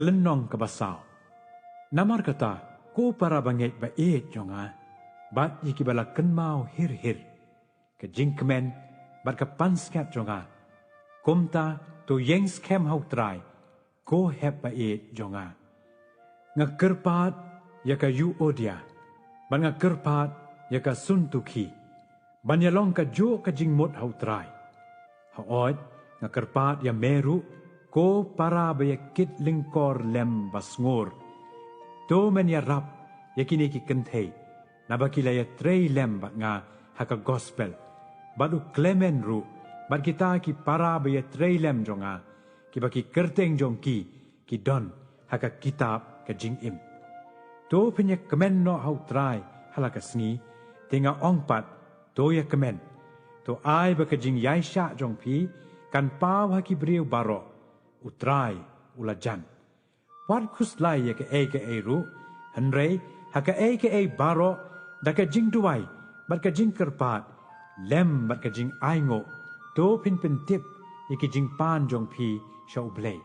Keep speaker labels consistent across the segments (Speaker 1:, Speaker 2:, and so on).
Speaker 1: lenong ke basau. Namar kata, ko para banget ba jonga, bat yiki bala kenmau hir-hir, ke jingkemen, bat ke panskat jonga, kumta to yengs kem hau trai, ko hep ba jonga. Ngakerpat yaka yu odia, ban ngakerpat yaka suntuki, ban yalong ka jo ka jingmut hau trai. Haoid ngakerpat ya meru, ko para bayakit lingkor lem basngor. To men ya rap yakini ki kenthe nabakila ya trei lem bat nga haka gospel badu klemen ru bat kita ki para baya trei lem jonga ki baki kerteng jong ki don haka kitab ka jing im. To penya kemen no hau trai halaka sngi tinga ongpat to ya kemen to ai baka jing yai sha jong pi kan paw haki briu baro utrai ulajan. Wat kuslai ya ke ru, henrei haka baro daka jing duai, bat ka jing kerpat, lem bat ka jing aingo, to pin tip iki jing pan jong pi sha ublei.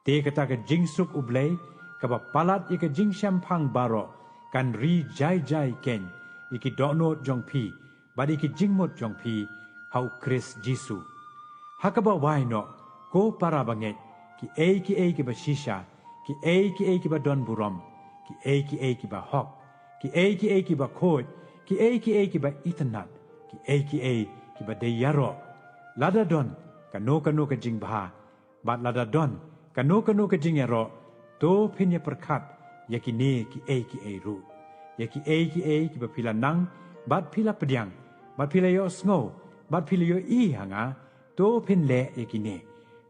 Speaker 1: Te kata ka jing suk ublei, ka ba palat iki jing shampang baro, kan ri jai ken, iki donot jong pi, bat iki jing mot jong pi, hau Chris Jisu. Haka ba wai no, ko para banget, ki ba shisha, ki ba don burom, ki ba hok, ki ba kod, ki ba itanat, ki ba deyaro. Lada don, kano ka jing baha, bat lada don, kano ka jing yaro, to pinya perkat, yakine ki ru. Ki ba pila nang, bat pila pediang, bat pila yo sngo, bat pila yo hanga, to pin le yakine.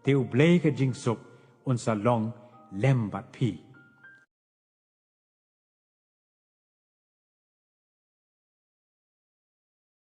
Speaker 1: Te ublei ka jing suk, unsa long, lembat pi.